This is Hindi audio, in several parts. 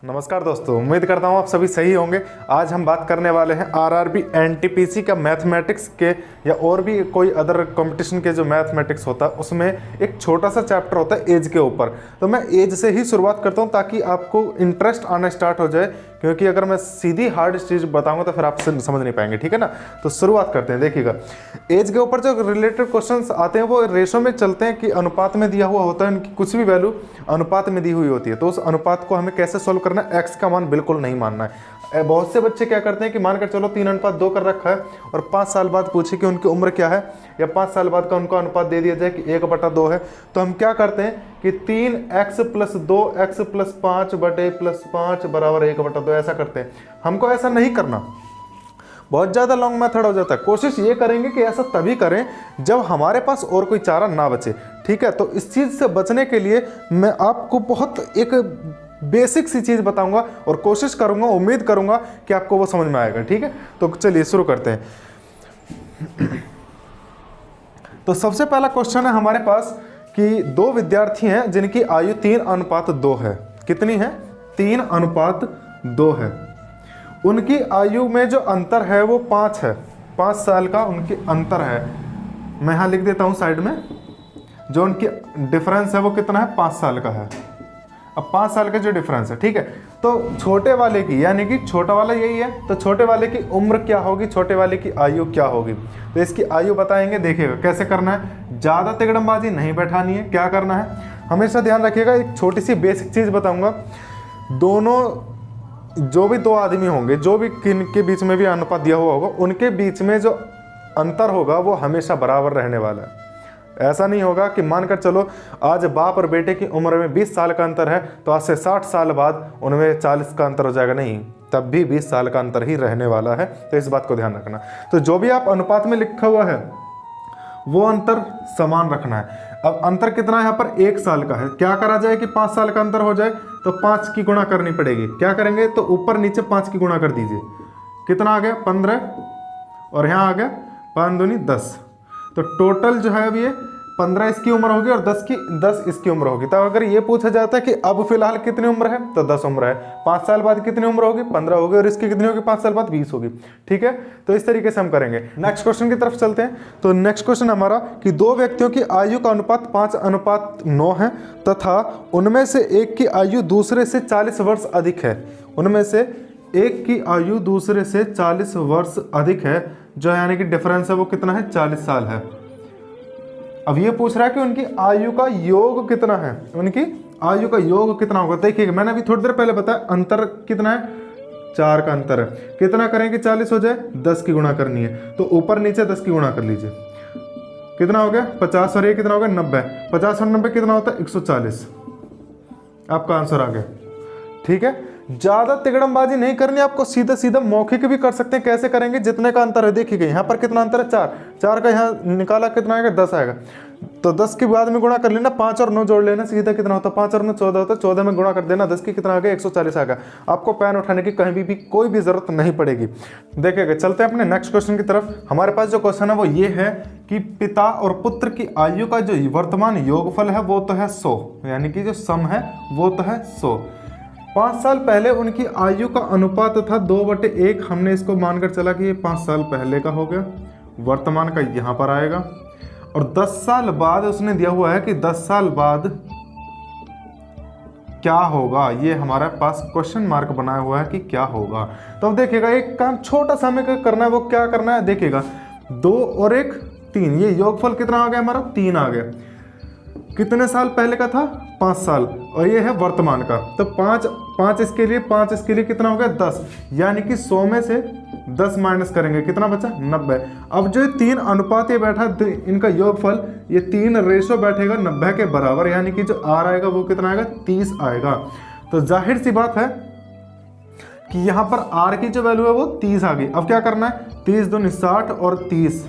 नमस्कार दोस्तों, उम्मीद करता हूँ आप सभी सही होंगे। आज हम बात करने वाले हैं आरआरबी एनटीपीसी का मैथमेटिक्स के या और भी कोई अदर कंपटीशन के जो मैथमेटिक्स होता है उसमें एक छोटा सा चैप्टर होता है एज के ऊपर। तो मैं एज से ही शुरुआत करता हूँ ताकि आपको इंटरेस्ट आना स्टार्ट हो जाए, क्योंकि अगर मैं सीधी हार्ड चीज़ बताऊंगा तो फिर आप समझ नहीं पाएंगे। ठीक है ना, तो शुरुआत करते हैं। देखिएगा, एज के ऊपर जो रिलेटेड क्वेश्चंस आते हैं वो रेशो में चलते हैं कि अनुपात में दिया हुआ होता है, उनकी कुछ भी वैल्यू अनुपात में दी हुई होती है। तो उस अनुपात को हमें कैसे सोल्व करना है, एक्स का मान बिल्कुल नहीं मानना है। बहुत से बच्चे क्या करते हैं कि मानकर चलो 3:2 कर रखा है और 5 साल बाद पूछे कि उनकी उम्र क्या है, या 5 साल बाद का उनको अनुपात दे दिया जाए कि 1/2 है, तो हम क्या करते हैं कि 3x + 2x + 5 बटे +5 बराबर 1/2 ऐसा करते हैं। हमको ऐसा नहीं करना, बहुत ज़्यादा लॉन्ग मेथड हो जाता है। कोशिश ये करेंगे कि ऐसा तभी करें जब हमारे पास और कोई चारा ना बचे। ठीक है, तो इस चीज़ से बचने के लिए मैं आपको बहुत एक बेसिक सी चीज़ बताऊंगा और कोशिश करूंगा, उम्मीद करूंगा कि आपको वो समझ में आएगा। ठीक है, तो चलिए शुरू करते हैं। तो सबसे पहला क्वेश्चन है हमारे पास कि 2 विद्यार्थी हैं जिनकी आयु 3:2 है। कितनी है? 3:2 है। उनकी आयु में जो अंतर है वो 5 है, 5 साल का उनकी अंतर है। मैं यहाँ लिख देता हूँ साइड में, जो उनकी डिफरेंस है वो कितना है? 5 साल का है। अब 5 साल का जो डिफरेंस है, ठीक है, तो छोटे वाले की, यानी कि छोटा वाला यही है, तो छोटे वाले की उम्र क्या होगी, छोटे वाले की आयु क्या होगी, तो इसकी आयु बताएंगे। देखिएगा कैसे करना है, ज़्यादा तिकड़मबाजी नहीं बैठानी है। क्या करना है, हमेशा ध्यान रखिएगा, एक छोटी सी बेसिक चीज़ बताऊँगा। दोनों जो भी 2 आदमी होंगे, जो भी किन के बीच में भी अनुपात दिया हुआ होगा, उनके बीच में जो अंतर होगा वो हमेशा बराबर रहने वाला है। ऐसा नहीं होगा कि मानकर चलो आज बाप और बेटे की उम्र में 20 साल का अंतर है तो आज से 60 साल बाद उनमें 40 का अंतर हो जाएगा। नहीं, तब भी 20 साल का अंतर ही रहने वाला है। तो इस बात को ध्यान रखना। तो जो भी आप अनुपात में लिखा हुआ है वो अंतर समान रखना है। अब अंतर कितना है यहाँ पर? 1 साल का है। क्या करा जाए कि 5 साल का अंतर हो जाए, तो 5 की गुणा करनी पड़ेगी। क्या करेंगे, तो ऊपर नीचे 5 की गुणा कर दीजिए। कितना आ गया? 15, और यहाँ आ गया 5 दूनी 10। तो टोटल जो है अब ये 15 इसकी उम्र होगी और 10 इसकी उम्र होगी। तब अगर ये पूछा जाता है कि अब फिलहाल कितनी उम्र है, तो 10 उम्र है। 5 साल बाद कितनी उम्र होगी? 15 होगी, और इसकी कितनी होगी 5 साल बाद? 20 होगी। ठीक है, तो इस तरीके से हम करेंगे। नेक्स्ट क्वेश्चन की तरफ चलते हैं। तो नेक्स्ट क्वेश्चन हमारा कि 2 व्यक्तियों की आयु का अनुपात 5:9 है तथा उनमें से एक की आयु दूसरे से 40 वर्ष अधिक है। उनमें से एक की आयु दूसरे से 40 वर्ष अधिक है, जो यानी कि डिफरेंस है वो कितना है? 40 साल है। अब ये पूछ रहा है कि उनकी आयु का योग कितना है, उनकी आयु का योग कितना होगा। देखिएगा, मैंने अभी थोड़ी देर पहले बताया अंतर कितना है? 4 का अंतर है। कितना करें कि 40 हो जाए? 10 की गुणा करनी है, तो ऊपर नीचे 10 की गुणा कर लीजिए। कितना हो गया? 50, और ये कितना हो गया? 90। 50 और 90 कितना होता है? 140। आपका आंसर आ गया। ठीक है, ज़्यादा तिगड़मबाजी नहीं करनी, आपको सीधा सीधा मौखिक भी कर सकते हैं। कैसे करेंगे? जितने का अंतर है, देखिएगा यहाँ पर कितना अंतर है? 4 का यहाँ निकाला कितना आएगा? 10 आएगा। तो 10 के बाद में गुणा कर लेना, 5 और 9 जोड़ लेना, सीधा कितना होता है? 5 और 9 14 होता है। 14 में गुणा कर देना, 10 की कितना आ गया? 140 आ गया। आपको पेन उठाने की कहीं भी कोई भी जरूरत नहीं पड़ेगी। देखिएगा, चलते हैं अपने नेक्स्ट क्वेश्चन की तरफ। हमारे पास जो क्वेश्चन है वो ये है कि पिता और पुत्र की आयु का जो वर्तमान योगफल है वो तो है 100, यानी कि जो सम है वो तो है 100। 5 साल पहले उनकी आयु का अनुपात था 2/1। हमने इसको मानकर चला कि ये 5 साल पहले का हो गया, वर्तमान का यहाँ पर आएगा। और 10 साल बाद उसने दिया हुआ है कि 10 साल बाद क्या होगा, ये हमारे पास क्वेश्चन मार्क बनाया हुआ है कि क्या होगा। तो अब देखिएगा, एक काम छोटा सा हमें करना है, वो क्या करना है? देखिएगा, 2 और 1 3, ये योगफल कितना आ गया हमारा? 3 आ गया। कितने साल पहले का था? 5 साल, और ये है वर्तमान का। तो 5 इसके लिए, 5 इसके लिए कितना हो गया? 10, यानी कि 100 में से 10 माइनस करेंगे, कितना बचा? 90। अब जो 3 अनुपात ये बैठा, इनका योगफल, ये 3 रेशो बैठेगा 90 के बराबर, यानी कि जो आर आएगा वो कितना आएगा? 30 आएगा। तो जाहिर सी बात है कि यहाँ पर आर की जो वैल्यू है वो 30 आ गई। अब क्या करना है? 30 दूनी 60 और 30।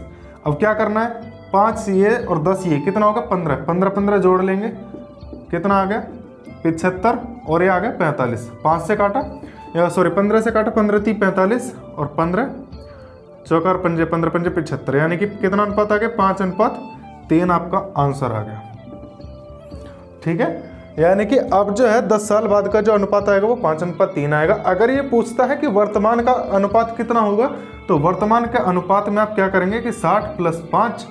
अब क्या करना है? 5 ये और 10 ये, कितना होगा? 15। 15 जोड़ लेंगे, कितना आ गया? 75, और ये आ गया 45। 5 से काटा, या सॉरी 15 से काटा, 15 × 3 45, और 15 चौकार पंजे, 15 पंजे 75, यानी कि कितना अनुपात आ गया? 5:3 आपका आंसर आ गया। ठीक है, यानी कि अब जो है 10 साल बाद का जो अनुपात आएगा वो 5:3 आएगा। अगर ये पूछता है कि वर्तमान का अनुपात कितना होगा, तो वर्तमान के अनुपात में आप क्या करेंगे कि 60 + 5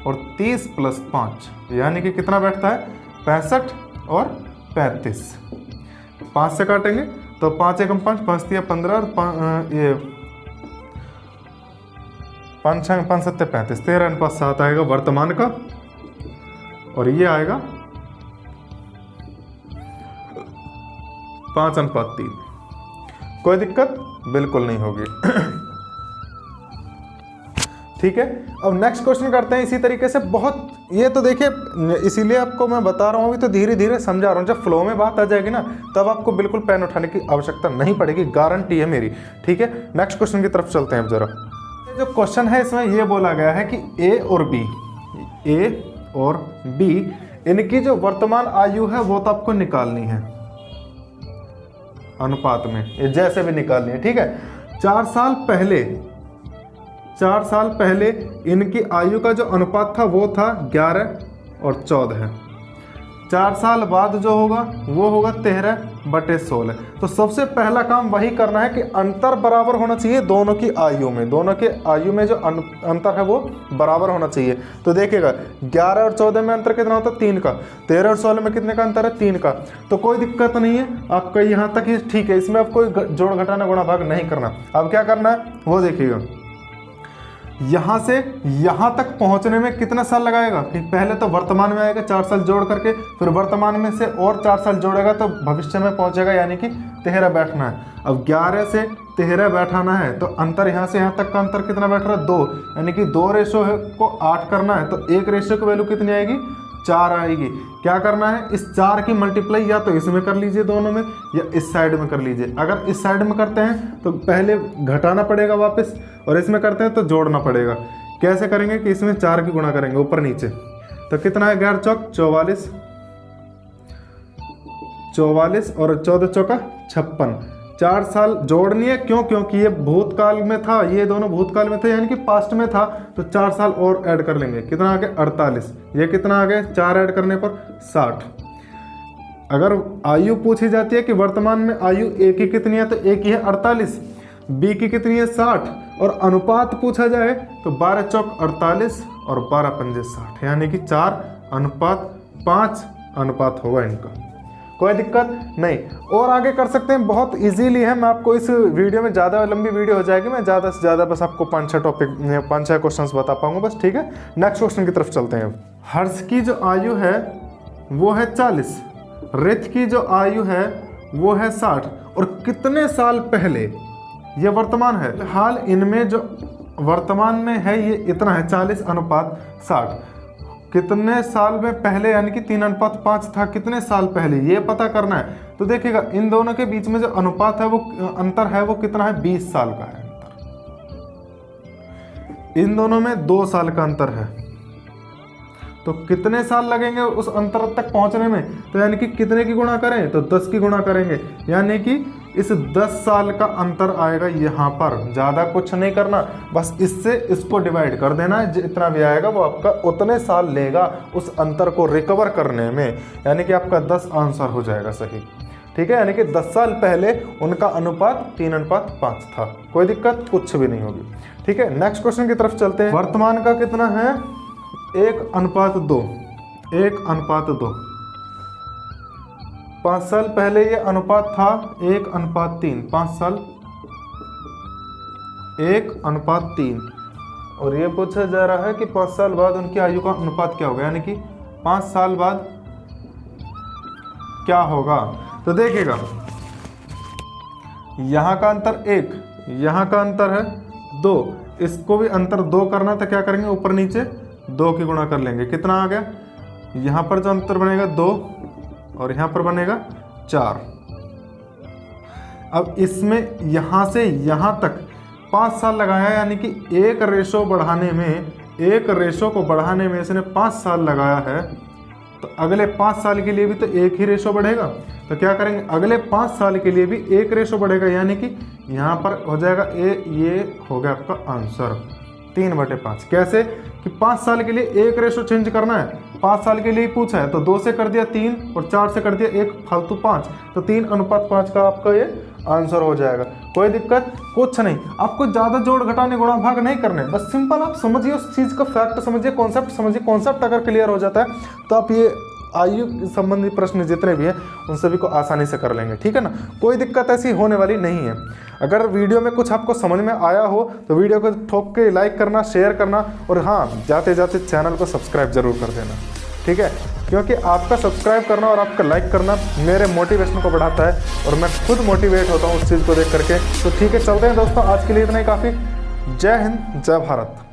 और 30 + 5 यानी कि कितना बैठता है 65 और 35। 5 से काटेंगे तो 5 एकम 5, 5 तिया 15 और ये 5 6 5 7 35, 13:7 आएगा वर्तमान का, और ये आएगा 5:3। कोई दिक्कत बिल्कुल नहीं होगी। ठीक है, अब नेक्स्ट क्वेश्चन करते हैं इसी तरीके से। बहुत ये तो देखिए, इसीलिए आपको मैं बता रहा हूँ, अभी तो धीरे धीरे समझा रहा हूँ। जब फ्लो में बात आ जाएगी ना, तब आपको बिल्कुल पेन उठाने की आवश्यकता नहीं पड़ेगी, गारंटी है मेरी। ठीक है, नेक्स्ट क्वेश्चन की तरफ चलते हैं अब जरा। जो क्वेश्चन है इसमें ये बोला गया है कि ए और बी इनकी जो वर्तमान आयु है वो तो आपको निकालनी है अनुपात में, ये जैसे भी निकालनी है। ठीक है, 4 साल पहले इनकी आयु का जो अनुपात था वो था 11 और 14 है। 4 साल बाद जो होगा वो होगा 13/16। तो सबसे पहला काम वही करना है कि अंतर बराबर होना चाहिए दोनों की आयु में। दोनों के आयु में जो अंतर है वो बराबर होना चाहिए। तो देखिएगा 11 और 14 में अंतर कितना होता है 3 का, 13 और 16 में कितने का अंतर है 3 का। तो कोई दिक्कत नहीं है, आपका यहाँ तक ही ठीक है। इसमें आप कोई जोड़ घटाना गुणा भाग नहीं करना। अब क्या करना है वो देखिएगा, यहाँ से यहाँ तक पहुँचने में कितना साल लगाएगा कि पहले तो वर्तमान में आएगा 4 साल जोड़ करके, फिर वर्तमान में से और 4 साल जोड़ेगा तो भविष्य में पहुँचेगा, यानी कि 13 बैठना है। अब 11 से 13 बैठाना है तो अंतर यहाँ से यहाँ तक का अंतर कितना बैठ रहा है 2, यानी कि 2 रेशो को 8 करना है। तो 1 रेशो की वैल्यू कितनी आएगी 4 आएगी। क्या करना है, इस 4 की मल्टीप्लाई या तो इसमें कर लीजिए दोनों में, या इस साइड में कर लीजिए। अगर इस साइड में करते हैं तो पहले घटाना पड़ेगा वापस, और इसमें करते हैं तो जोड़ना पड़ेगा। कैसे करेंगे कि इसमें 4 की गुणा करेंगे ऊपर नीचे, तो कितना है 11 चौक 44, 44 और 14 चौका 56। 4 साल जोड़नी है, क्यों? क्योंकि ये भूतकाल में था, ये दोनों भूतकाल में थे, यानी कि पास्ट में था। तो 4 साल और ऐड कर लेंगे, कितना आ गया 48। ये कितना आ गया 4 ऐड करने पर 60। अगर आयु पूछी जाती है कि वर्तमान में आयु ए की कितनी है, तो ए की है 48, बी की कितनी है 60, और अनुपात पूछा जाए तो 12 चौक 48 और 12 पंजे 60, यानी कि 4:5 अनुपात होगा इनका। कोई दिक्कत नहीं, और आगे कर सकते हैं, बहुत इजीली है। मैं आपको इस वीडियो में ज़्यादा लंबी वीडियो हो जाएगी, मैं ज़्यादा से ज़्यादा बस आपको 5-6 क्वेश्चंस बता पाऊंगा बस। ठीक है, नेक्स्ट क्वेश्चन की तरफ चलते हैं। हर्ष की जो आयु है वो है 40, रित की जो आयु है वो है 60, और कितने साल पहले, ये वर्तमान है हाल, इनमें जो वर्तमान में है ये इतना है 40:60। कितने साल में पहले, यानी कि 3:5 था, कितने साल पहले ये पता करना है। तो देखिएगा इन दोनों के बीच में जो अनुपात है वो अंतर है वो कितना है 20 साल का है अंतर। इन दोनों में 2 साल का अंतर है, तो कितने साल लगेंगे उस अंतर तक पहुंचने में। तो यानी कि कितने की गुणा करें, तो 10 की गुणा करेंगे, यानी कि इस 10 साल का अंतर आएगा यहाँ पर। ज़्यादा कुछ नहीं करना, बस इससे इसको डिवाइड कर देना है, जितना भी आएगा वो आपका उतने साल लेगा उस अंतर को रिकवर करने में, यानी कि आपका 10 आंसर हो जाएगा सही। ठीक है, यानी कि 10 साल पहले उनका अनुपात 3:5 था। कोई दिक्कत कुछ भी नहीं होगी। ठीक है, नेक्स्ट क्वेश्चन की तरफ चलते हैं। वर्तमान का कितना है 1:2, 1:2। 5 साल पहले ये अनुपात था 1:3, 5 साल 1:3, और ये पूछा जा रहा है कि 5 साल बाद उनकी आयु का अनुपात क्या होगा, यानी कि 5 साल बाद क्या होगा। तो देखिएगा यहाँ का अंतर 1, यहाँ का अंतर है 2, इसको भी अंतर 2 करना, तो क्या करेंगे ऊपर नीचे 2 की गुणा कर लेंगे, कितना आ गया, यहाँ पर जो अंतर बनेगा 2 और यहाँ पर बनेगा 4। अब इसमें यहाँ से यहाँ तक 5 साल लगाया, यानी कि 1 रेशो बढ़ाने में, 1 रेशो को बढ़ाने में इसने 5 साल लगाया है। तो अगले 5 साल के लिए भी तो 1 ही रेशो बढ़ेगा। तो क्या करेंगे, अगले 5 साल के लिए भी 1 रेशो बढ़ेगा, यानी कि यहाँ पर हो जाएगा ये हो गया आपका आंसर 3/5। कैसे कि 5 साल के लिए 1 रेशो चेंज करना है, 5 साल के लिए पूछा है तो 2 से कर दिया 3 और 4 से कर दिया 1 फालतू 5, तो 3:5 का आपका ये आंसर हो जाएगा। कोई दिक्कत कुछ नहीं, आपको ज़्यादा जोड़ घटाने गुणा भाग नहीं करने, बस सिंपल आप समझिए उस चीज़ का फैक्ट समझिए, कॉन्सेप्ट समझिए। कॉन्सेप्ट अगर क्लियर हो जाता है तो आप ये आयु संबंधी प्रश्न जितने भी हैं उन सभी को आसानी से कर लेंगे, ठीक है ना। कोई दिक्कत ऐसी होने वाली नहीं है। अगर वीडियो में कुछ आपको समझ में आया हो तो वीडियो को ठोक के लाइक करना, शेयर करना, और हाँ, जाते जाते चैनल को सब्सक्राइब जरूर कर देना, ठीक है, क्योंकि आपका सब्सक्राइब करना और आपका लाइक करना मेरे मोटिवेशन को बढ़ाता है और मैं खुद मोटिवेट होता हूँ उस चीज़ को देख करके। तो ठीक है, चलते हैं दोस्तों, आज के लिए इतना ही काफ़ी। जय हिंद, जय भारत।